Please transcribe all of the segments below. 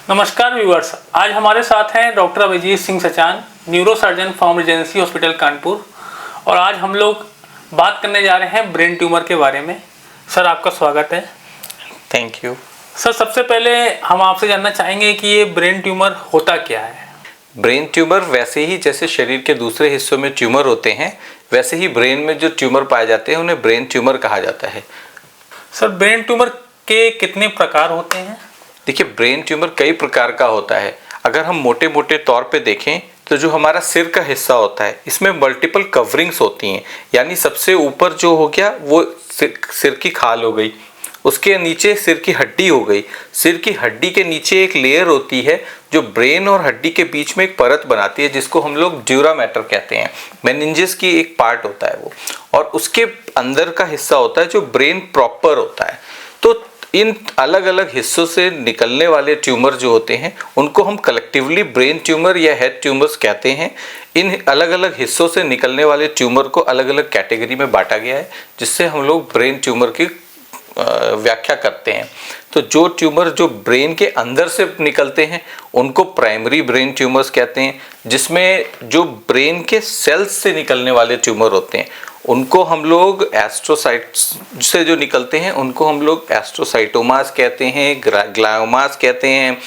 नमस्कार व्यूअर्स, आज हमारे साथ हैं doctor Abhijit Singh Sachan, neuro surgeon from Regency hospital Kanpur. और आज हम लोग बात करने जा रहे हैं ब्रेन ट्यूमर के बारे में। सर, आपका स्वागत है। Thank you. सर, सबसे पहले हम आपसे जानना चाहेंगे कि ये ब्रेन ट्यूमर होता क्या है। ब्रेन ट्यूमर वैसे ही जैसे शरीर के दूसरे हिस्सों में ट्यूमर होते हैं, वैसे ही ब्रेन में जो ट्यूमर पाए जाते हैं उन्हें ब्रेन ट्यूमर कहा जाता है। सर, ब्रेन ट्यूमर के कितने प्रकार होते हैं? देखिए, ब्रेन ट्यूमर कई प्रकार का होता है। अगर हम मोटे मोटे तौर पे देखें तो जो हमारा सिर का हिस्सा होता है, इसमें मल्टीपल कवरिंग्स होती हैं। यानी सबसे ऊपर जो हो गया वो सिर की खाल हो गई, उसके नीचे सिर की हड्डी हो गई, सिर की हड्डी के नीचे एक लेयर होती है जो ब्रेन और हड्डी के बीच में एक परत बनाती है, जिसको हम लोग ड्यूरा मैटर कहते हैं। मेनिंजेस की एक पार्ट होता है वो, और उसके अंदर का हिस्सा होता है जो ब्रेन प्रॉपर होता है। तो इन अलग अलग हिस्सों से निकलने वाले ट्यूमर जो होते हैं उनको हम कलेक्टिवली ब्रेन ट्यूमर या हेड ट्यूमर्स कहते हैं। इन अलग अलग हिस्सों से निकलने वाले ट्यूमर को अलग अलग कैटेगरी में बांटा गया है, जिससे हम लोग ब्रेन ट्यूमर की व्याख्या करते हैं। तो जो ट्यूमर जो ब्रेन के अंदर से निकलते हैं उनको प्राइमरी ब्रेन ट्यूमर्स कहते हैं, जिसमें जो ब्रेन के सेल्स से निकलने वाले ट्यूमर होते हैं उनको हम लोग एस्ट्रोसाइट्स से जो निकलते हैं उनको हम लोग एस्ट्रोसाइटोमास कहते हैं, ग्लायोमास कहते हैं।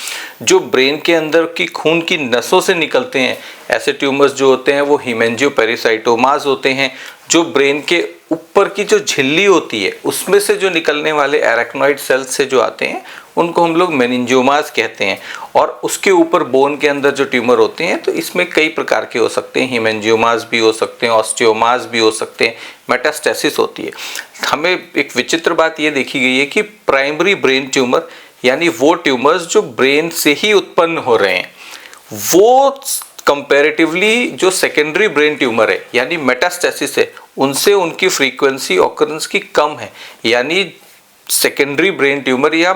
जो ब्रेन के अंदर की खून की नसों से निकलते हैं ऐसे ट्यूमर्स जो होते हैं वो हीमेंजियोपेरिसाइटोमास होते हैं। जो ब्रेन के ऊपर की जो झिल्ली होती है उसमें से जो निकलने वाले एरेक्नोइड सेल्स से जो आते हैं उनको हम लोग मेनिंजियोमास कहते हैं। और उसके ऊपर बोन के अंदर जो ट्यूमर होते हैं तो इसमें कई प्रकार के हो सकते हैं, हीमेंजियोमास भी हो सकते हैं, ऑस्टियोमास भी हो सकते हैं, मेटास्टेसिस होती है। हमें एक विचित्र बात ये देखी गई है कि प्राइमरी ब्रेन ट्यूमर यानी वो ट्यूमर्स जो ब्रेन से ही उत्पन्न हो रहे हैं, वो कंपैरेटिवली जो सेकेंडरी ब्रेन ट्यूमर है यानी मेटास्टेसिस है, उनसे उनकी फ्रीक्वेंसी ऑकरेंस की कम है। यानी सेकेंडरी ब्रेन ट्यूमर या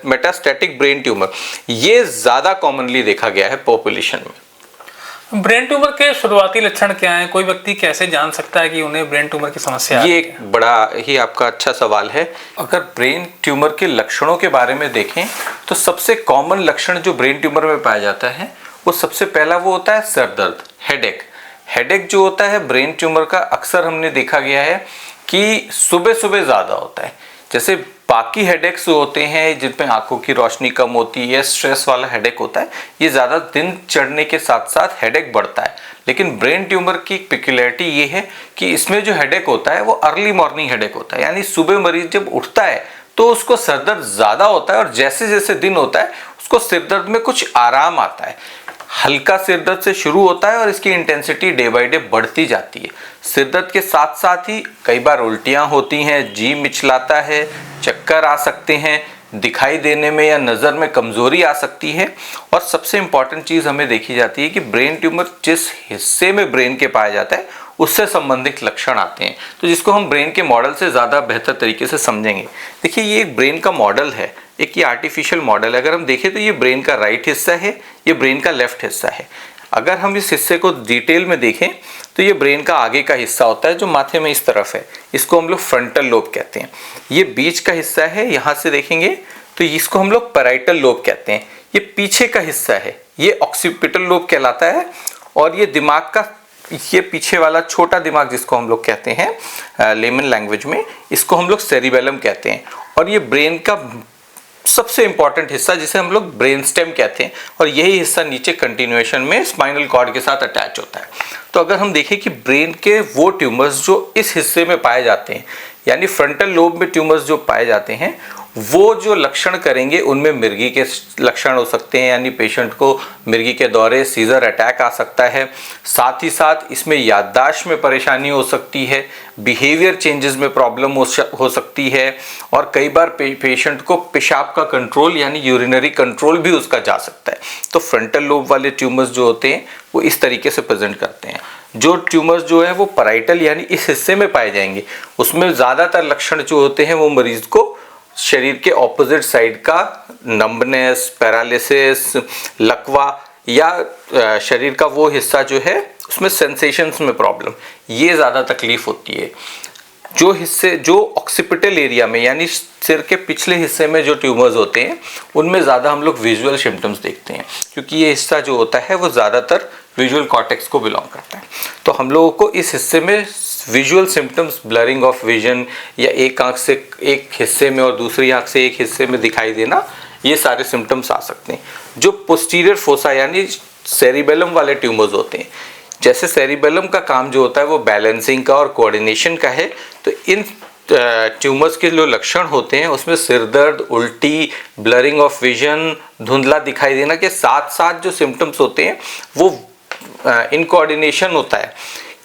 मेटास्टैटिक ब्रेन ट्यूमर ये ज्यादा कॉमनली देखा गया है पॉपुलेशन में। ब्रेन ट्यूमर के शुरुआती लक्षण क्या हैं? कोई व्यक्ति कैसे जान सकता है कि उन्हें ब्रेन ट्यूमर की समस्या है? ये एक बड़ा ही आपका अच्छा सवाल है। अगर ब्रेन ट्यूमर के लक्षणों के बारे में देखें तो सबसे कॉमन लक्षण जो ब्रेन ट्यूमर में पाया जाता है वो सबसे पहला वो होता है सर दर्द, हेडेक। हेडेक जो होता है ब्रेन ट्यूमर का अक्सर हमने देखा गया है कि सुबह सुबह ज़्यादा होता है। जैसे बाकी हेडेक्स होते हैं जिनमें आंखों की रोशनी कम होती है, स्ट्रेस वाला हेडेक होता है, ये ज़्यादा दिन चढ़ने के साथ साथ हेडेक बढ़ता है। लेकिन ब्रेन ट्यूमर की पिक्युलरिटी ये है कि इसमें जो हेडेक होता है वो अर्ली मॉर्निंग हेडेक होता है। यानी सुबह मरीज जब उठता है तो उसको सिरदर्द ज़्यादा होता है, और जैसे जैसे दिन होता है उसको सिरदर्द में कुछ आराम आता है। हल्का सिरदर्द से शुरू होता है और इसकी इंटेंसिटी डे बाय डे बढ़ती जाती है। सिरदर्द के साथ साथ ही कई बार उल्टियां होती हैं, जी मिचलाता है, चक्कर आ सकते हैं, दिखाई देने में या नज़र में कमज़ोरी आ सकती है। और सबसे इम्पॉर्टेंट चीज़ हमें देखी जाती है कि ब्रेन ट्यूमर जिस हिस्से में ब्रेन के पाया जाता है उससे संबंधित लक्षण आते हैं, तो जिसको हम ब्रेन के मॉडल से ज़्यादा बेहतर तरीके से समझेंगे। देखिए, ये एक ब्रेन का मॉडल है, एक ये आर्टिफिशियल मॉडल है। अगर हम देखें तो ये ब्रेन का राइट हिस्सा है, ये ब्रेन का लेफ्ट हिस्सा है। अगर हम इस हिस्से को डिटेल में देखें तो ये ब्रेन का आगे का हिस्सा होता है जो माथे में इस तरफ है, इसको हम लोग फ्रंटल लोब कहते हैं। ये बीच का हिस्सा है, यहाँ से देखेंगे तो इसको हम लोग पैराइटल लोब कहते हैं। ये पीछे का हिस्सा है, ये ऑक्सीपिटल लोब कहलाता है। और ये दिमाग का ये पीछे वाला छोटा दिमाग जिसको हम लोग कहते हैं लेमन लैंग्वेज में, इसको हम लोग सेरिबेलम कहते हैं। और ये ब्रेन का सबसे इंपॉर्टेंट हिस्सा जिसे हम लोग ब्रेन स्टेम कहते हैं, और यही हिस्सा नीचे कंटिन्यूएशन में स्पाइनल कॉर्ड के साथ अटैच होता है। तो अगर हम देखें कि ब्रेन के वो ट्यूमर्स जो इस हिस्से में पाए जाते हैं यानी फ्रंटल लोब में ट्यूमर्स जो पाए जाते हैं वो जो लक्षण करेंगे उनमें मिर्गी के लक्षण हो सकते हैं, यानी पेशेंट को मिर्गी के दौरे सीजर अटैक आ सकता है। साथ ही साथ इसमें याददाश्त में परेशानी हो सकती है, बिहेवियर चेंजेस में प्रॉब्लम हो सकती है, और कई बार पेशेंट को पेशाब का कंट्रोल यानी यूरिनरी कंट्रोल भी उसका जा सकता है। तो फ्रंटल लोब वाले ट्यूमर्स जो होते हैं वो इस तरीके से प्रेजेंट करते हैं। जो ट्यूमर्स जो है वो पैराइटल यानी इस हिस्से में पाए जाएंगे, उसमें ज़्यादातर लक्षण जो होते हैं वो मरीज को शरीर के ऑपोजिट साइड का नंबनेस, पैरालिसिस, लकवा, या शरीर का वो हिस्सा जो है उसमें सेंसेशंस में प्रॉब्लम, ये ज़्यादा तकलीफ होती है। जो ऑक्सीपिटल एरिया में यानी सिर के पिछले हिस्से में जो ट्यूमर्स होते हैं उनमें ज़्यादा हम लोग विजुअल सिम्टम्स देखते हैं, क्योंकि ये हिस्सा जो होता है वो ज़्यादातर विजुअल कॉर्टेक्स को बिलोंग करता है। तो हम लोगों को इस हिस्से में visual symptoms, blurring of vision या एक आंख से एक हिस्से में और दूसरी आंख से एक हिस्से में दिखाई देना, ये सारे सिम्टम्स आ सकते हैं। जो पोस्टीरियर फोसा यानी सेरिबेलम वाले ट्यूमर्स होते हैं, जैसे सेरिबेलम का काम जो होता है वो बैलेंसिंग का और कोऑर्डिनेशन का है, तो इन ट्यूमर्स के जो लक्षण होते हैं उसमें सिर दर्द, उल्टी, ब्लरिंग ऑफ विजन, धुंधला दिखाई देना के साथ साथ जो सिम्टम्स होते हैं वो इनकोऑर्डिनेशन होता है।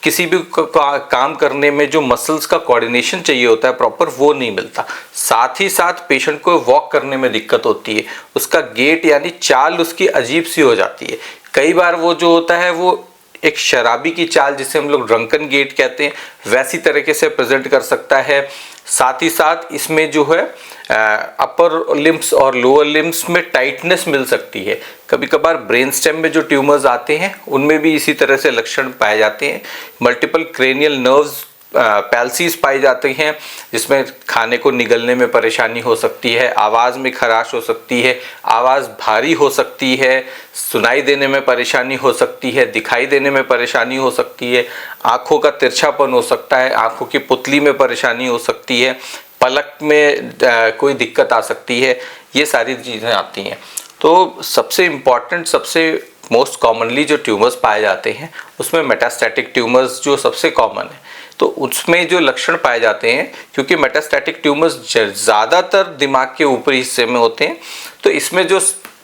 किसी भी काम करने में जो मसल्स का कोऑर्डिनेशन चाहिए होता है प्रॉपर, वो नहीं मिलता। साथ ही साथ पेशेंट को वॉक करने में दिक्कत होती है, उसका गेट यानी चाल उसकी अजीब सी हो जाती है। कई बार वो जो होता है वो एक शराबी की चाल, जिसे हम लोग ड्रंकन गेट कहते हैं, वैसी तरीके से प्रेजेंट कर सकता है। साथ ही साथ इसमें जो है अपर लिम्स और लोअर लिम्स में टाइटनेस मिल सकती है। कभी कभार ब्रेन स्टेम में जो ट्यूमर्स आते हैं उनमें भी इसी तरह से लक्षण पाए जाते हैं। मल्टीपल क्रेनियल नर्व्स पैल्सीज पाई जाती हैं, जिसमें खाने को निगलने में परेशानी हो सकती है, आवाज़ में खराश हो सकती है, आवाज़ भारी हो सकती है, सुनाई देने में परेशानी हो सकती है, दिखाई देने में परेशानी हो सकती है, आँखों का तिरछापन हो सकता है, आँखों की पुतली में परेशानी हो सकती है, पलक में कोई दिक्कत आ सकती है। ये सारी चीज़ें आती हैं। तो सबसे इम्पॉर्टेंट, सबसे मोस्ट कॉमनली जो ट्यूमर्स पाए जाते हैं उसमें मेटास्टैटिक ट्यूमर्स जो सबसे कॉमन है, तो उसमें जो लक्षण पाए जाते हैं, क्योंकि मेटास्टैटिक ट्यूमर्स ज़्यादातर दिमाग के ऊपरी हिस्से में होते हैं, तो इसमें जो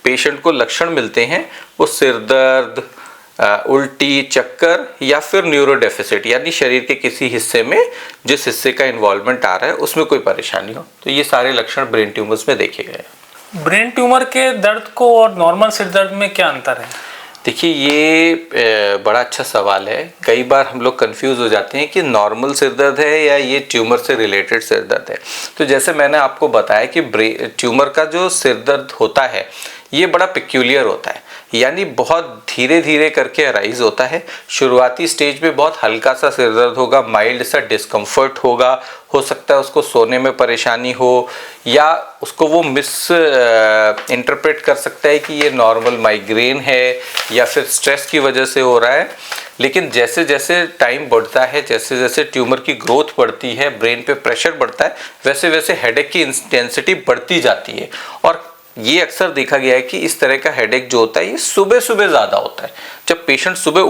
पेशेंट को लक्षण मिलते हैं वो सिर दर्द, उल्टी, चक्कर या फिर न्यूरो डेफिसिट यानी शरीर के किसी हिस्से में जिस हिस्से का इन्वॉल्वमेंट आ रहा है उसमें कोई परेशानी हो, तो ये सारे लक्षण ब्रेन ट्यूमर्स में देखे गए हैं। ब्रेन ट्यूमर के दर्द को और नॉर्मल सिर दर्द में क्या अंतर है? देखिए, ये बड़ा अच्छा सवाल है। कई बार हम लोग कंफ्यूज हो जाते हैं कि नॉर्मल सिर दर्द है या ये ट्यूमर से रिलेटेड सिर दर्द है। तो जैसे मैंने आपको बताया कि ट्यूमर का जो सिर दर्द होता है ये बड़ा पिक्यूलियर होता है, यानी बहुत धीरे धीरे करके अराइज होता है। शुरुआती स्टेज पे बहुत हल्का सा सिर दर्द होगा, माइल्ड सा डिस्कम्फर्ट होगा, हो सकता है उसको सोने में परेशानी हो या उसको वो इंटरप्रेट कर सकता है कि ये नॉर्मल माइग्रेन है या फिर स्ट्रेस की वजह से हो रहा है। लेकिन जैसे जैसे टाइम बढ़ता है, जैसे जैसे ट्यूमर की ग्रोथ बढ़ती है, ब्रेन पे प्रेशर बढ़ता है, वैसे वैसे हेडेक की इंटेंसिटी बढ़ती जाती है। और ये अक्सर देखा गया है कि इस तरह का हेडेक जो होता है ये सुबह सुबह ज़्यादा होता है। जब पेशेंट सुबह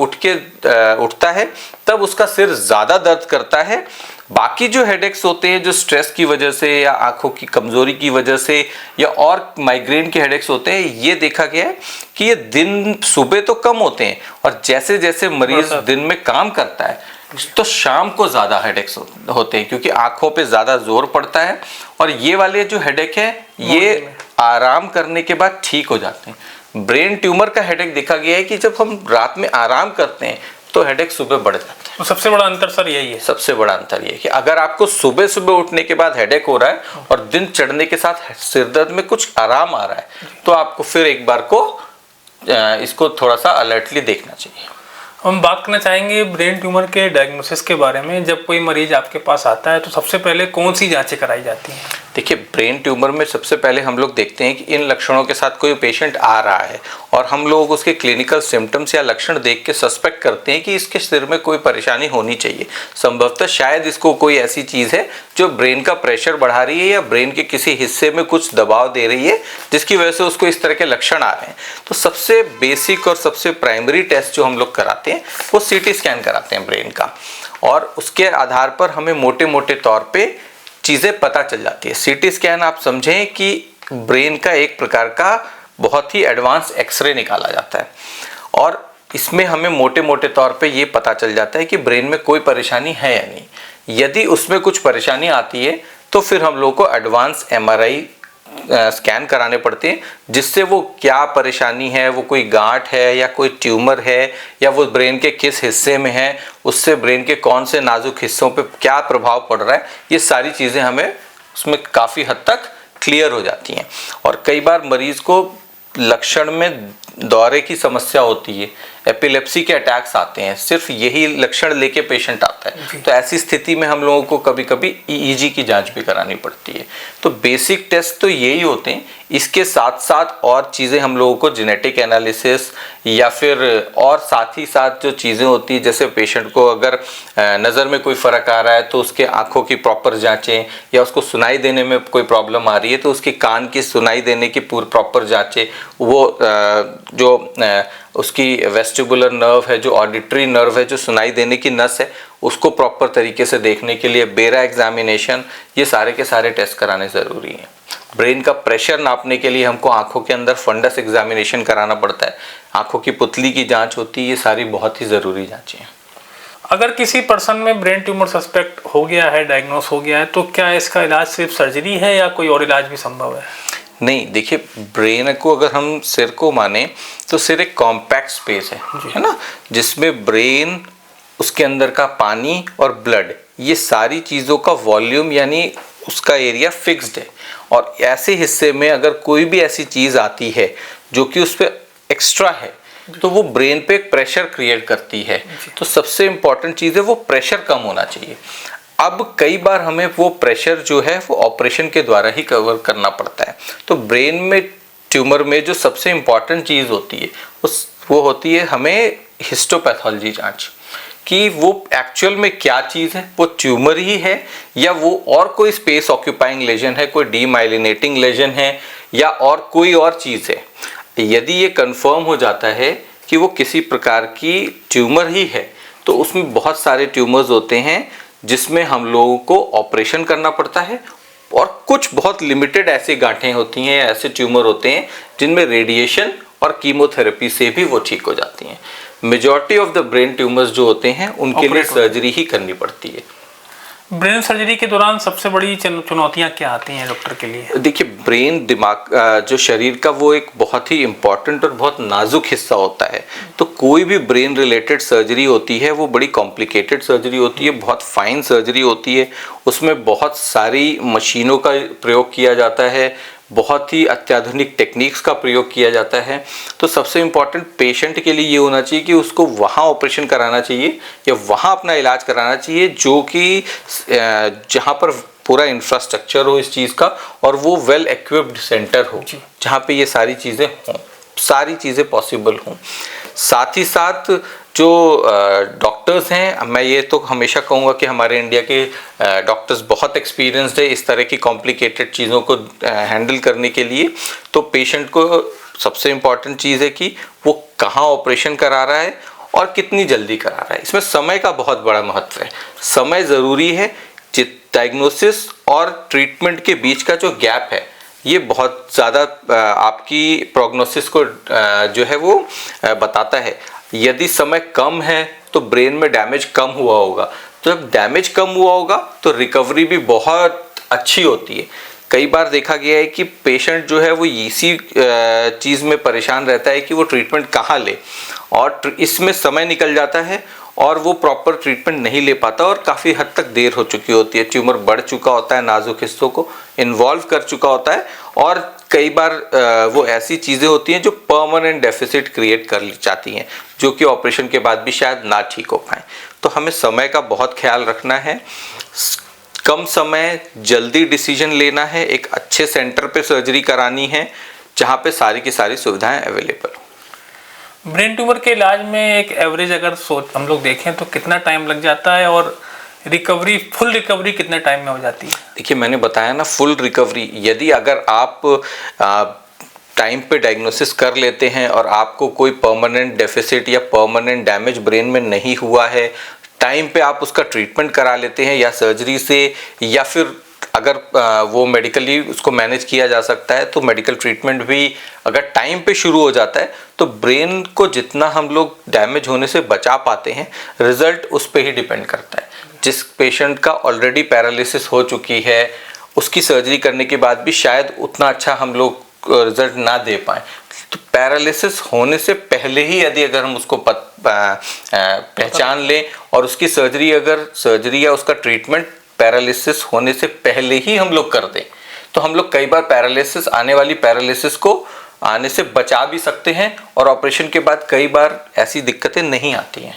उठता है तब उसका सिर ज़्यादा दर्द करता है। बाकी जो हेडेक्स होते हैं जो स्ट्रेस की वजह से या आंखों की कमज़ोरी की वजह से या और माइग्रेन के हेडेक्स होते हैं, ये देखा गया है कि ये दिन सुबह तो कम होते हैं और जैसे जैसे मरीज दिन में काम करता है तो शाम को ज़्यादा हेडेक्स होते हैं, क्योंकि आंखों पे ज़्यादा जोर पड़ता है। और ये वाले जो हेडेक है ये आराम करने के बाद ठीक हो जाते हैं। ब्रेन ट्यूमर का हेडेक देखा गया है कि जब हम रात में आराम करते हैं तो हेडेक सुबह बढ़ जाता है। तो सबसे बड़ा अंतर सर यही है? सबसे बड़ा अंतर ये है कि अगर आपको सुबह सुबह उठने के बाद हेडेक हो रहा है और दिन चढ़ने के साथ सिर दर्द में कुछ आराम आ रहा है, तो आपको फिर एक बार को इसको थोड़ा सा अलर्टली देखना चाहिए। हम बात करना चाहेंगे ब्रेन ट्यूमर के डायग्नोसिस के बारे में। जब कोई मरीज आपके पास आता है तो सबसे पहले कौन सी जांचें कराई जाती हैं? देखिए, ब्रेन ट्यूमर में सबसे पहले हम लोग देखते हैं कि इन लक्षणों के साथ कोई पेशेंट आ रहा है और हम लोग उसके क्लिनिकल सिम्टम्स या लक्षण देख के सस्पेक्ट करते हैं कि इसके सिर में कोई परेशानी होनी चाहिए। संभवतः शायद इसको कोई ऐसी चीज़ है जो ब्रेन का प्रेशर बढ़ा रही है या ब्रेन के किसी हिस्से में कुछ दबाव दे रही है जिसकी वजह से उसको इस तरह के लक्षण आ रहे हैं। तो सबसे बेसिक और सबसे प्राइमरी टेस्ट जो हम लोग कराते हैं वो सीटी स्कैन कराते हैं ब्रेन का, और उसके आधार पर हमें मोटे मोटे तौर पे चीज़ें पता चल जाती है। सीटी स्कैन आप समझें कि ब्रेन का एक प्रकार का बहुत ही एडवांस एक्सरे निकाला जाता है और इसमें हमें मोटे मोटे तौर पे ये पता चल जाता है कि ब्रेन में कोई परेशानी है या नहीं। यदि उसमें कुछ परेशानी आती है तो फिर हम लोग को एडवांस एमआरआई स्कैन कराने पड़ते हैं, जिससे वो क्या परेशानी है, वो कोई गांठ है या कोई ट्यूमर है या वो ब्रेन के किस हिस्से में है, उससे ब्रेन के कौन से नाजुक हिस्सों पे क्या प्रभाव पड़ रहा है, ये सारी चीज़ें हमें उसमें काफ़ी हद तक क्लियर हो जाती हैं। और कई बार मरीज़ को लक्षण में दौरे की समस्या होती है एपिलेप्सी के अटैक्स आते हैं, सिर्फ यही लक्षण लेके पेशेंट आता है, तो ऐसी स्थिति में हम लोगों को कभी कभी ईईजी की जांच भी करानी पड़ती है। तो बेसिक टेस्ट तो यही होते हैं। इसके साथ साथ और चीज़ें हम लोगों को जेनेटिक एनालिसिस या फिर और साथ ही साथ जो चीज़ें होती है, जैसे पेशेंट को अगर नज़र में कोई फ़र्क आ रहा है तो उसके आँखों की प्रॉपर जांचें, या उसको सुनाई देने में कोई प्रॉब्लम आ रही है तो उसके कान की सुनाई देने की प्रॉपर जांचें, वो जो उसकी वेस्टिबुलर नर्व है, जो ऑडिटरी नर्व है, जो सुनाई देने की नस है, उसको प्रॉपर तरीके से देखने के लिए बेरा एग्जामिनेशन, ये सारे के सारे टेस्ट कराने ज़रूरी हैं। ब्रेन का प्रेशर नापने के लिए हमको आंखों के अंदर फंडस एग्जामिनेशन कराना पड़ता है, आंखों की पुतली की जांच होती है, ये सारी बहुत ही ज़रूरी जांचें हैं। अगर किसी पर्सन में ब्रेन ट्यूमर सस्पेक्ट हो गया है, डायग्नोस हो गया है, तो क्या इसका इलाज सिर्फ सर्जरी है या कोई और इलाज भी संभव है? नहीं, देखिए, ब्रेन को अगर हम सिर को माने तो सिर एक कॉम्पैक्ट स्पेस है ना, जिसमें ब्रेन, उसके अंदर का पानी और ब्लड, ये सारी चीज़ों का वॉल्यूम यानी उसका एरिया फिक्स्ड है। और ऐसे हिस्से में अगर कोई भी ऐसी चीज़ आती है जो कि उस पर एक्स्ट्रा है, तो वो ब्रेन पे एक प्रेशर क्रिएट करती है। तो सबसे इम्पॉर्टेंट चीज़ है वो प्रेशर कम होना चाहिए। अब कई बार हमें वो प्रेशर जो है वो ऑपरेशन के द्वारा ही कवर करना पड़ता है। तो ब्रेन में ट्यूमर में जो सबसे इम्पॉर्टेंट चीज़ होती है वो होती है हमें हिस्टोपैथोलॉजी जांच, कि वो एक्चुअल में क्या चीज़ है, वो ट्यूमर ही है या वो और कोई स्पेस ऑक्यूपाइंग लेजन है, कोई डीमाइलिनेटिंग लेजन है या और कोई और चीज़ है। यदि ये कंफर्म हो जाता है कि वो किसी प्रकार की ट्यूमर ही है, तो उसमें बहुत सारे ट्यूमर्स होते हैं जिसमें हम लोगों को ऑपरेशन करना पड़ता है, और कुछ बहुत लिमिटेड ऐसी गांठें होती हैं, ऐसे ट्यूमर होते हैं जिनमें रेडिएशन और कीमोथेरेपी से भी वो ठीक हो जाती हैं। Majority of the brain tumours जो होते हैं उनके लिए सर्जरी ही करनी पड़ती है। ब्रेन सर्जरी के दौरान सबसे बड़ी चुनौतियां क्या आती हैं डॉक्टर के लिए? देखिए, ब्रेन, दिमाग, जो शरीर का वो एक बहुत ही इम्पॉर्टेंट और बहुत नाजुक हिस्सा होता है। तो कोई भी ब्रेन रिलेटेड सर्जरी होती है वो बड़ी कॉम्प्लिकेटेड सर्जरी होती है, बहुत फाइन सर्जरी होती है। उसमें बहुत सारी मशीनों का प्रयोग किया जाता है, बहुत ही अत्याधुनिक टेक्निक्स का प्रयोग किया जाता है। तो सबसे इम्पॉर्टेंट पेशेंट के लिए ये होना चाहिए कि उसको वहाँ ऑपरेशन कराना चाहिए या वहाँ अपना इलाज कराना चाहिए जो कि जहाँ पर पूरा इंफ्रास्ट्रक्चर हो इस चीज़ का, और वो वेल इक्विप्ड सेंटर हो जहाँ पे ये सारी चीज़ें हों, सारी चीज़ें पॉसिबल हों। साथ ही साथ जो डॉक्टर्स हैं, मैं ये तो हमेशा कहूँगा कि हमारे इंडिया के डॉक्टर्स बहुत एक्सपीरियंस्ड है इस तरह की कॉम्प्लिकेटेड चीज़ों को हैंडल करने के लिए। तो पेशेंट को सबसे इम्पॉर्टेंट चीज़ है कि वो कहाँ ऑपरेशन करा रहा है और कितनी जल्दी करा रहा है। इसमें समय का बहुत बड़ा महत्व है, समय ज़रूरी है। डायग्नोसिस और ट्रीटमेंट के बीच का जो गैप है ये बहुत ज़्यादा आपकी प्रोग्नोसिस को जो है वो बताता है। यदि समय कम है तो ब्रेन में डैमेज कम हुआ होगा, तो जब डैमेज कम हुआ होगा तो रिकवरी भी बहुत अच्छी होती है। कई बार देखा गया है कि पेशेंट जो है वो इसी चीज़ में परेशान रहता है कि वो ट्रीटमेंट कहाँ ले, और इसमें समय निकल जाता है और वो प्रॉपर ट्रीटमेंट नहीं ले पाता और काफ़ी हद तक देर हो चुकी होती है। ट्यूमर बढ़ चुका होता है, नाजुक हिस्सों को इन्वॉल्व कर चुका होता है, और कई बार वो ऐसी चीज़ें होती हैं जो परमानेंट डेफिसिट क्रिएट कर जाती हैं, जो कि ऑपरेशन के बाद भी शायद ना ठीक हो पाए। तो हमें समय का बहुत ख्याल रखना है, कम समय, जल्दी डिसीजन लेना है, एक अच्छे सेंटर पे सर्जरी करानी है जहाँ पे सारी की सारी सुविधाएं अवेलेबल हो। ब्रेन ट्यूमर के इलाज में एक एवरेज अगर हम लोग देखें तो कितना टाइम लग जाता है, और रिकवरी, फुल रिकवरी कितने टाइम में हो जाती है? देखिए, मैंने बताया ना, फुल रिकवरी यदि अगर आप टाइम पे डायग्नोसिस कर लेते हैं और आपको कोई परमानेंट डेफिसिट या परमानेंट डैमेज ब्रेन में नहीं हुआ है, टाइम पे आप उसका ट्रीटमेंट करा लेते हैं या सर्जरी से, या फिर अगर वो मेडिकली उसको मैनेज किया जा सकता है तो मेडिकल ट्रीटमेंट भी अगर टाइम पे शुरू हो जाता है, तो ब्रेन को जितना हम लोग डैमेज होने से बचा पाते हैं, रिजल्ट उस पर ही डिपेंड करता है। जिस पेशेंट का ऑलरेडी पैरालिसिस हो चुकी है, उसकी सर्जरी करने के बाद भी शायद उतना अच्छा हम लोग रिजल्ट ना दे पाए, तो पैरालिसिस होने से पहले ही यदि अगर हम उसको पहचान लें और उसकी सर्जरी या उसका ट्रीटमेंट पैरालिसिस होने से पहले ही हम लोग कर दें, तो हम लोग कई बार पैरालिसिस, आने वाली पैरालिसिस को आने से बचा भी सकते हैं और ऑपरेशन के बाद कई बार ऐसी दिक्कतें नहीं आती हैं।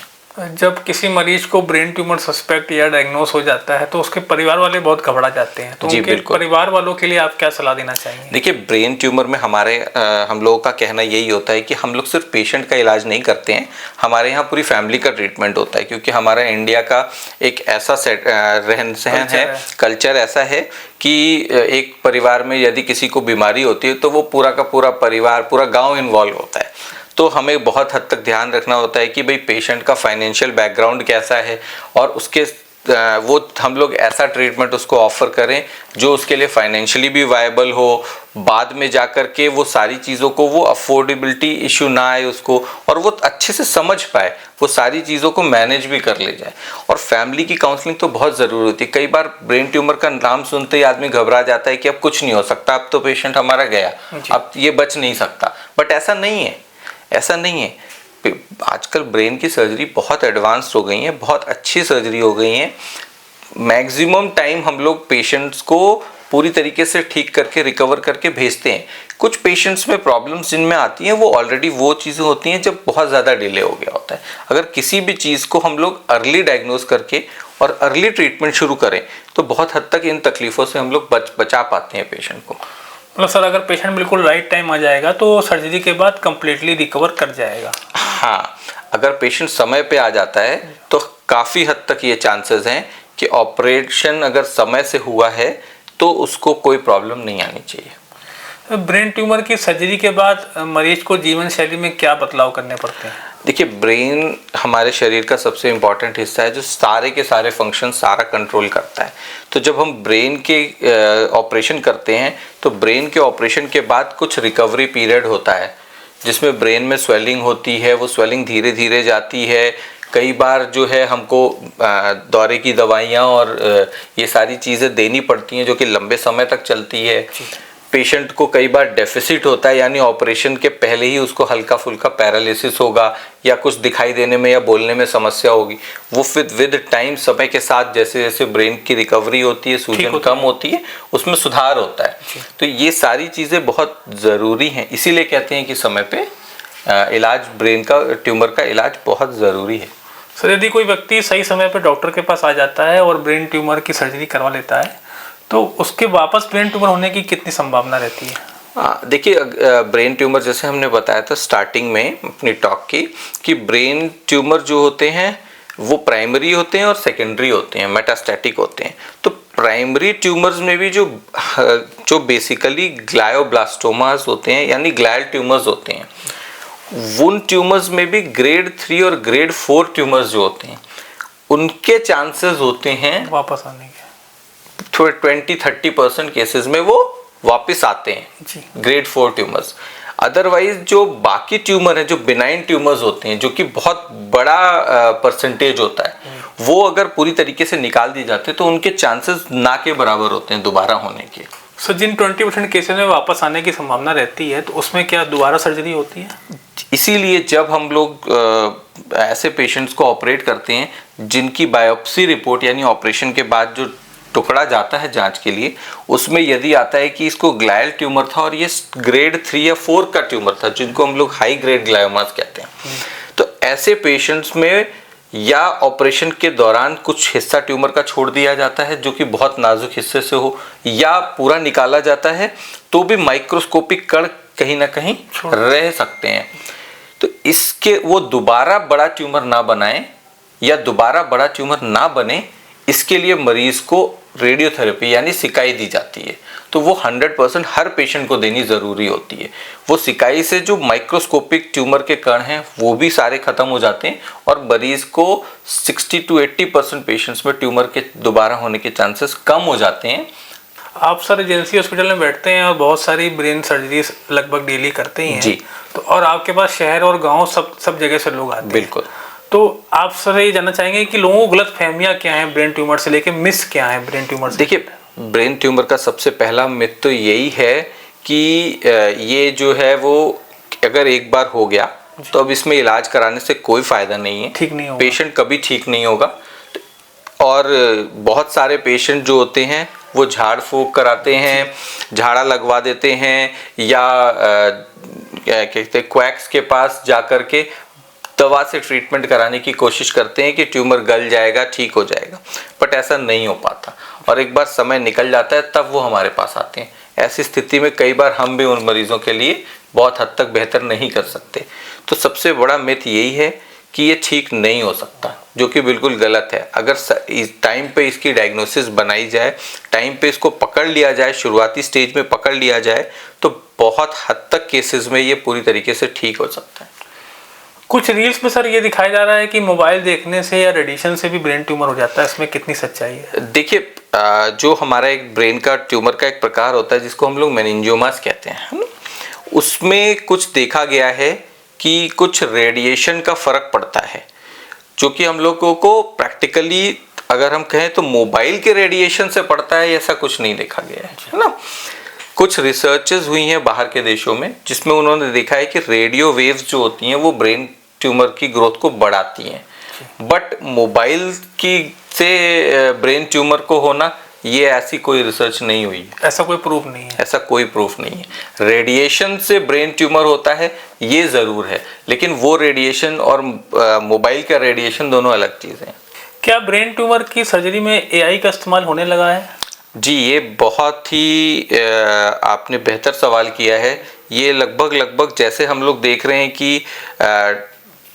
जब किसी मरीज को ब्रेन ट्यूमर सस्पेक्ट या डायग्नोस हो जाता है तो उसके परिवार वाले बहुत घबरा जाते हैं, तो जी, उनके बिल्कुल। परिवार वालों के लिए आप क्या सलाह देना चाहेंगे? देखिए, ब्रेन ट्यूमर में हम लोगों का कहना यही होता है कि हम लोग सिर्फ पेशेंट का इलाज नहीं करते हैं, हमारे यहाँ पूरी फैमिली का ट्रीटमेंट होता है, क्योंकि हमारा इंडिया का एक ऐसा रहन सहन है, कल्चर ऐसा है कि एक परिवार में यदि किसी को बीमारी होती है तो वो पूरा का पूरा परिवार, पूरा गाँव इन्वॉल्व होता है। तो हमें बहुत हद तक ध्यान रखना होता है कि भाई पेशेंट का फाइनेंशियल बैकग्राउंड कैसा है और उसके वो हम लोग ऐसा ट्रीटमेंट उसको ऑफर करें जो उसके लिए फाइनेंशियली भी वायबल हो, बाद में जाकर के वो सारी चीज़ों को, वो अफोर्डेबिलिटी इशू ना आए उसको, और वो अच्छे से समझ पाए, वो सारी चीज़ों को मैनेज भी कर ले जाए। और फैमिली की काउंसलिंग तो बहुत ज़रूरी होती है। कई बार ब्रेन ट्यूमर का नाम सुनते ही आदमी घबरा जाता है कि अब कुछ नहीं हो सकता, अब तो पेशेंट हमारा गया, अब ये बच नहीं सकता। बट ऐसा नहीं है, ऐसा नहीं है। आजकल ब्रेन की सर्जरी बहुत एडवांस्ड हो गई है, बहुत अच्छी सर्जरी हो गई है। मैक्सिमम टाइम हम लोग पेशेंट्स को पूरी तरीके से ठीक करके रिकवर करके भेजते हैं। कुछ पेशेंट्स में प्रॉब्लम्स जिनमें आती हैं वो ऑलरेडी वो चीज़ें होती हैं जब बहुत ज़्यादा डिले हो गया होता है। अगर किसी भी चीज़ को हम लोग अर्ली डायग्नोज करके और अर्ली ट्रीटमेंट शुरू करें तो बहुत हद तक इन तकलीफ़ों से हम लोग बचा पाते हैं पेशेंट को। मतलब सर, अगर पेशेंट बिल्कुल राइट टाइम आ जाएगा तो सर्जरी के बाद कंप्लीटली रिकवर कर जाएगा? हाँ, अगर पेशेंट समय पे आ जाता है तो काफ़ी हद तक ये चांसेस हैं कि ऑपरेशन अगर समय से हुआ है तो उसको कोई प्रॉब्लम नहीं आनी चाहिए। ब्रेन ट्यूमर की सर्जरी के बाद मरीज को जीवन शैली में क्या बदलाव करने पड़ते हैं? देखिए, ब्रेन हमारे शरीर का सबसे इम्पॉर्टेंट हिस्सा है जो सारे के सारे फंक्शन सारा कंट्रोल करता है। तो जब हम ब्रेन के ऑपरेशन करते हैं तो ब्रेन के ऑपरेशन के बाद कुछ रिकवरी पीरियड होता है जिसमें ब्रेन में स्वेलिंग होती है, वो स्वेलिंग धीरे धीरे जाती है। कई बार जो है हमको दौरे की दवाइयाँ और ये सारी चीज़ें देनी पड़ती हैं जो कि लंबे समय तक चलती है। पेशेंट को कई बार डेफिसिट होता है, यानी ऑपरेशन के पहले ही उसको हल्का फुल्का पैरालिसिस होगा या कुछ दिखाई देने में या बोलने में समस्या होगी। वो फिर विद टाइम, समय के साथ जैसे जैसे ब्रेन की रिकवरी होती है, सूजन कम होती है, उसमें सुधार होता है। तो ये सारी चीज़ें बहुत ज़रूरी हैं, इसीलिए कहते हैं कि समय पे इलाज, ब्रेन का ट्यूमर का इलाज बहुत ज़रूरी है। सर, यदि कोई व्यक्ति सही समय पर डॉक्टर के पास आ जाता है और ब्रेन ट्यूमर की सर्जरी करवा लेता है तो उसके वापस ब्रेन ट्यूमर होने की कितनी संभावना रहती है? देखिए, ब्रेन ट्यूमर जैसे हमने बताया था स्टार्टिंग में अपनी टॉक की कि ब्रेन ट्यूमर जो होते हैं वो प्राइमरी होते हैं और सेकेंडरी होते हैं, मेटास्टैटिक होते हैं। तो प्राइमरी ट्यूमर्स में भी जो बेसिकली ग्लायोब्लास्टोमास होते हैं यानी ग्लायल ट्यूमर्स होते हैं, उन ट्यूमर्स में भी ग्रेड 3 और ग्रेड 4 ट्यूमर्स जो होते हैं उनके चांसेस होते हैं वापस आने के। 20-30% केसेस में वो वापस आते हैं ग्रेड 4 ट्यूमर्स। अदरवाइज जो बाकी ट्यूमर है, जो बिनाइन ट्यूमर्स होते हैं, जो कि बहुत बड़ा परसेंटेज होता है, वो अगर पूरी तरीके से निकाल दिए जाते हैं तो उनके चांसेस ना के बराबर होते हैं दोबारा होने के। सर, जिन 20% केसेस में वापस आने की संभावना रहती है तो उसमें क्या दोबारा सर्जरी होती है? इसीलिए जब हम लोग ऐसे पेशेंट्स को ऑपरेट करते हैं जिनकी बायोप्सी रिपोर्ट यानी ऑपरेशन के बाद जो टुकड़ा जाता है जांच के लिए, उसमें यदि आता है कि इसको ग्लायल ट्यूमर था और ये ग्रेड 3 या 4 का ट्यूमर था, जिनको हम लोग हाई ग्रेड ग्लायोमास कहते हैं, तो ऐसे पेशेंट्स में या ऑपरेशन के दौरान कुछ हिस्सा ट्यूमर का छोड़ दिया जाता है जो कि बहुत नाजुक हिस्से से हो, या पूरा निकाला जाता है तो भी माइक्रोस्कोपिक कण कहीं ना कहीं रह सकते हैं। तो इसके वो दोबारा बड़ा ट्यूमर ना बनाए या दोबारा बड़ा ट्यूमर ना बने, इसके लिए मरीज को रेडियोथेरेपी यानी सिकाई दी जाती है। तो वो 100% हर पेशेंट को देनी ज़रूरी होती है। वो सिकाई से जो माइक्रोस्कोपिक ट्यूमर के कण हैं वो भी सारे ख़त्म हो जाते हैं और मरीज को 60-80% पेशेंट्स में ट्यूमर के दोबारा होने के चांसेस कम हो जाते हैं। आप सर एजेंसी हॉस्पिटल में बैठते हैं और बहुत सारी ब्रेन सर्जरीज लगभग डेली करते ही हैं जी। तो और आपके पास शहर और गाँव सब जगह से लोग आते हैं। बिल्कुल। तो आप सर ये जानना चाहेंगे कि लोगों को गलत फहमियाँ क्या हैं ब्रेन ट्यूमर से लेके, मिस क्या है ब्रेन ट्यूमर से? देखिए, ब्रेन ट्यूमर का सबसे पहला मिथ तो यही है कि ये जो है वो अगर एक बार हो गया तो अब इसमें इलाज कराने से कोई फायदा नहीं है, ठीक नहीं होगा, पेशेंट कभी ठीक नहीं होगा। और बहुत सारे पेशेंट जो होते हैं वो झाड़ फूंक कराते हैं, झाड़ा लगवा देते हैं, या क्या कहते हैं क्वैक्स के पास जा कर के दवा से ट्रीटमेंट कराने की कोशिश करते हैं कि ट्यूमर गल जाएगा, ठीक हो जाएगा, बट ऐसा नहीं हो पाता और एक बार समय निकल जाता है तब वो हमारे पास आते हैं। ऐसी स्थिति में कई बार हम भी उन मरीजों के लिए बहुत हद तक बेहतर नहीं कर सकते। तो सबसे बड़ा मिथ यही है कि ये ठीक नहीं हो सकता, जो कि बिल्कुल गलत है। अगर इस टाइम पे इसकी डायग्नोसिस बनाई जाए, टाइम पे इसको पकड़ लिया जाए, शुरुआती स्टेज में पकड़ लिया जाए, तो बहुत हद तक केसेस में ये पूरी तरीके से ठीक हो सकता है। कुछ रील्स में सर ये दिखाया जा रहा है कि मोबाइल देखने से या रेडिएशन से भी ब्रेन ट्यूमर हो जाता है, इसमें कितनी सच्चाई है? देखिए, जो हमारा एक ब्रेन का ट्यूमर का एक प्रकार होता है जिसको हम लोग मेनिंजियोमास कहते हैं, उसमें कुछ देखा गया है कि कुछ रेडिएशन का फर्क पड़ता है, जो कि हम लोगों को प्रैक्टिकली अगर हम कहें तो मोबाइल के रेडिएशन से पड़ता है, ऐसा कुछ नहीं देखा गया है ना। कुछ रिसर्चेस हुई हैं बाहर के देशों में जिसमें उन्होंने देखा है कि रेडियो वेव्स जो होती हैं वो ब्रेन ट्यूमर की ग्रोथ को बढ़ाती हैं, बट मोबाइल की से ब्रेन ट्यूमर को होना, ये ऐसी कोई रिसर्च नहीं हुई है, ऐसा कोई प्रूफ नहीं है। ऐसा कोई प्रूफ नहीं है। रेडिएशन से ब्रेन ट्यूमर होता है ये जरूर है, लेकिन वो रेडिएशन और मोबाइल का रेडिएशन दोनों अलग चीजें हैं। क्या ब्रेन ट्यूमर की सर्जरी में एआई का इस्तेमाल होने लगा है? जी, ये बहुत ही आपने बेहतर सवाल किया है। ये लगभग जैसे हम लोग देख रहे हैं कि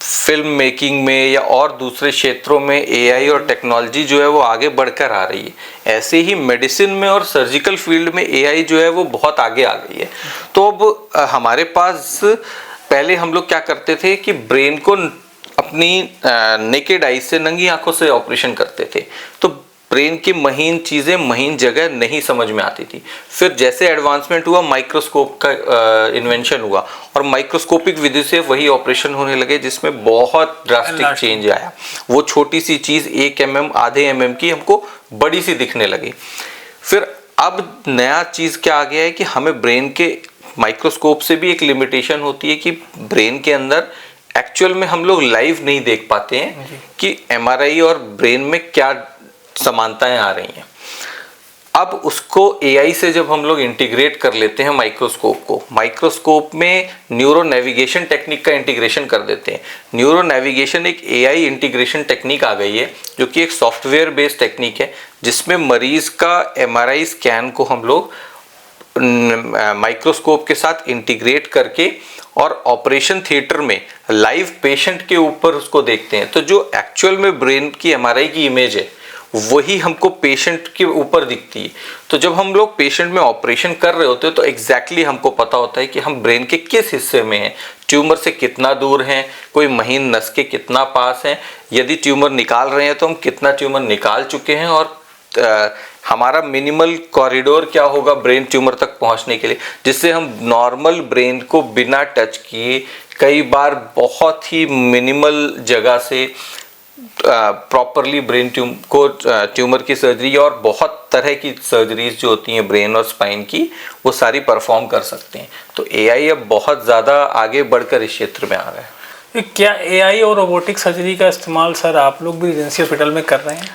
फिल्म मेकिंग में या और दूसरे क्षेत्रों में एआई और टेक्नोलॉजी जो है वो आगे बढ़कर आ रही है, ऐसे ही मेडिसिन में और सर्जिकल फील्ड में एआई जो है वो बहुत आगे आ गई है। तो अब हमारे पास पहले हम लोग क्या करते थे कि ब्रेन को अपनी नेकेड आई से, नंगी आंखों से ऑपरेशन करते थे, तो ब्रेन की महीन चीज़ें, महीन जगह नहीं समझ में आती थी। फिर जैसे एडवांसमेंट हुआ, माइक्रोस्कोप का इन्वेंशन हुआ और माइक्रोस्कोपिक विधि से वही ऑपरेशन होने लगे जिसमें बहुत ड्रास्टिक चेंज आया। वो छोटी सी चीज़ 1 mm, आधे mm की हमको बड़ी सी दिखने लगी। फिर अब नया चीज़ क्या आ गया है कि हमें ब्रेन के माइक्रोस्कोप से भी एक लिमिटेशन होती है कि ब्रेन के अंदर एक्चुअल में हम लोग लाइव नहीं देख पाते हैं कि एमआरआई और ब्रेन में क्या समानताएं आ रही हैं। अब उसको एआई से जब हम लोग इंटीग्रेट कर लेते हैं माइक्रोस्कोप को, माइक्रोस्कोप में न्यूरो नेविगेशन टेक्निक का इंटीग्रेशन कर देते हैं। न्यूरो नेविगेशन एक एआई इंटीग्रेशन टेक्निक आ गई है जो कि एक सॉफ्टवेयर बेस्ड टेक्निक है, जिसमें मरीज का एमआरआई स्कैन को हम लोग माइक्रोस्कोप के साथ इंटीग्रेट करके और ऑपरेशन थिएटर में लाइव पेशेंट के ऊपर उसको देखते हैं। तो जो एक्चुअल में ब्रेन की एमआरआई की इमेज है वही हमको पेशेंट के ऊपर दिखती है। तो जब हम लोग पेशेंट में ऑपरेशन कर रहे होते हैं तो एग्जैक्टली हमको पता होता है कि हम ब्रेन के किस हिस्से में हैं, ट्यूमर से कितना दूर हैं, कोई महीन नस के कितना पास हैं, यदि ट्यूमर निकाल रहे हैं तो हम कितना ट्यूमर निकाल चुके हैं और हमारा मिनिमल कॉरिडोर क्या होगा ब्रेन ट्यूमर तक पहुंचने के लिए, जिससे हम नॉर्मल ब्रेन को बिना टच किए कई बार बहुत ही मिनिमल जगह से प्रॉपरली ब्रेन ट्यूमर की सर्जरी और बहुत तरह की सर्जरीज जो होती हैं ब्रेन और स्पाइन की, वो सारी परफॉर्म कर सकते हैं। तो एआई अब बहुत ज़्यादा आगे बढ़कर इस क्षेत्र में आ रहा है। क्या एआई और रोबोटिक सर्जरी का इस्तेमाल सर आप लोग भी रीजेंसी हॉस्पिटल में कर रहे हैं?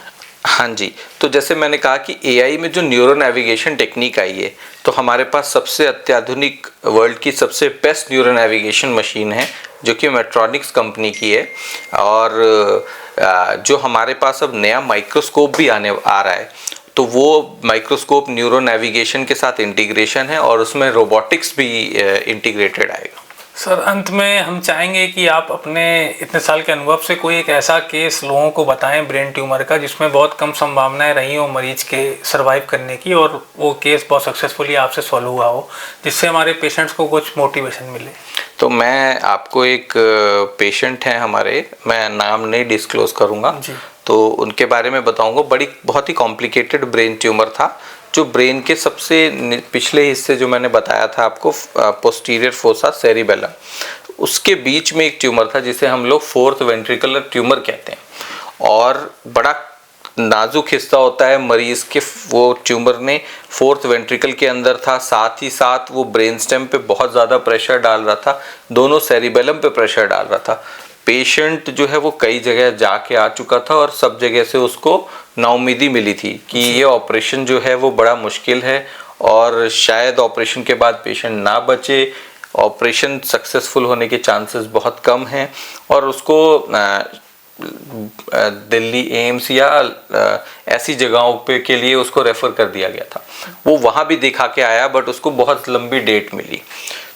हाँ जी, तो जैसे मैंने कहा कि एआई में जो न्यूरो नेविगेशन टेक्निक आई है, तो हमारे पास सबसे अत्याधुनिक वर्ल्ड की सबसे बेस्ट न्यूरो नेविगेशन मशीन है जो कि मेट्रॉनिक्स कंपनी की है। और जो हमारे पास अब नया माइक्रोस्कोप भी आ रहा है, तो वो माइक्रोस्कोप न्यूरो नेविगेशन के साथ इंटीग्रेशन है और उसमें रोबोटिक्स भी इंटीग्रेटेड आएगा। सर, अंत में हम चाहेंगे कि आप अपने इतने साल के अनुभव से कोई एक ऐसा केस लोगों को बताएं ब्रेन ट्यूमर का जिसमें बहुत कम संभावनाएं रही हो मरीज के सरवाइव करने की और वो केस बहुत सक्सेसफुली आपसे सॉल्व हुआ हो, जिससे हमारे पेशेंट्स को कुछ मोटिवेशन मिले। तो मैं आपको एक पेशेंट हैं हमारे, मैं नाम नहीं डिस्क्लोज करूँगा, तो उनके बारे में बताऊँगा। बहुत ही कॉम्प्लिकेटेड ब्रेन ट्यूमर था जो ब्रेन के सबसे पिछले हिस्से जो मैंने बताया था आपको, पोस्टीरियर फोसा सेरिबेलम, उसके बीच में एक ट्यूमर था जिसे हम लोग 4th वेंट्रिकुलर ट्यूमर कहते हैं। और बड़ा नाजुक हिस्सा होता है मरीज के, वो ट्यूमर ने 4th वेंट्रिकल के अंदर था, साथ ही साथ वो ब्रेन स्टेम पे बहुत ज़्यादा प्रेशर डाल रहा था, दोनों सेरिबेलम पे प्रेशर डाल रहा था। पेशेंट जो है वो कई जगह जाके आ चुका था और सब जगह से उसको नाउम्मीदी मिली थी कि ये ऑपरेशन जो है वो बड़ा मुश्किल है और शायद ऑपरेशन के बाद पेशेंट ना बचे, ऑपरेशन सक्सेसफुल होने के चांसेस बहुत कम हैं और उसको दिल्ली एम्स या ऐसी जगहों पे के लिए उसको रेफर कर दिया गया था। वो वहाँ भी दिखा के आया बट उसको बहुत लंबी डेट मिली।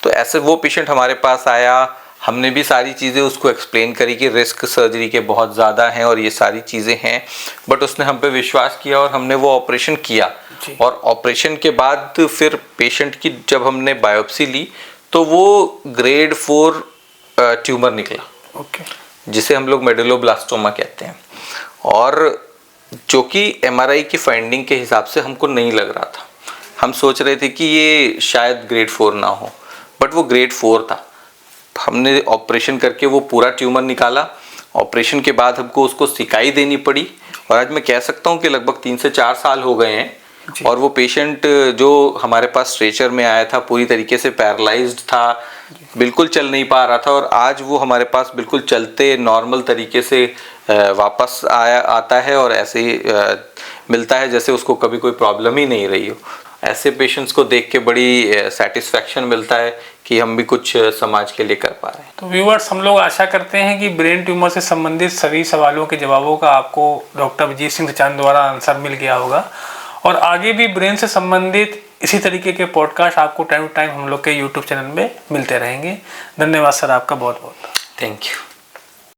तो ऐसे वो पेशेंट हमारे पास आया, हमने भी सारी चीज़ें उसको एक्सप्लेन करी कि रिस्क सर्जरी के बहुत ज़्यादा हैं और ये सारी चीज़ें हैं, बट उसने हम पे विश्वास किया और हमने वो ऑपरेशन किया। और ऑपरेशन के बाद फिर पेशेंट की जब हमने बायोप्सी ली तो वो ग्रेड 4 ट्यूमर निकला, जिसे हम लोग मेडुलोब्लास्टोमा कहते हैं, और जो कि एमआरआई की फाइंडिंग के हिसाब से हमको नहीं लग रहा था। हम सोच रहे थे कि ये शायद ग्रेड 4 ना हो, बट वो ग्रेड 4 था। हमने ऑपरेशन करके वो पूरा ट्यूमर निकाला। ऑपरेशन के बाद हमको उसको सिकाई देनी पड़ी और आज मैं कह सकता हूँ कि लगभग 3 से 4 साल हो गए हैं। और वो पेशेंट जो हमारे पास स्ट्रेचर में आया था पूरी तरीके से पैरालाइज्ड था, बिल्कुल चल नहीं पा रहा था, और आज वो हमारे पास बिल्कुल चलते नॉर्मल तरीके से वापस आता है और ऐसे ही मिलता है जैसे उसको कभी कोई प्रॉब्लम ही नहीं रही हो। ऐसे पेशेंट्स को देख के बड़ी सेटिस्फैक्शन मिलता है कि हम भी कुछ समाज के लिए कर पा रहे हैं। तो व्यूअर्स, हम लोग आशा करते हैं कि ब्रेन ट्यूमर से संबंधित सभी सवालों के जवाबों का आपको डॉक्टर अभिजीत सिंह सचान द्वारा आंसर मिल गया होगा और आगे भी ब्रेन से संबंधित इसी तरीके के पॉडकास्ट आपको टाइम टू टाइम हम लोग के यूट्यूब चैनल में मिलते रहेंगे। धन्यवाद सर, आपका बहुत बहुत थैंक यू।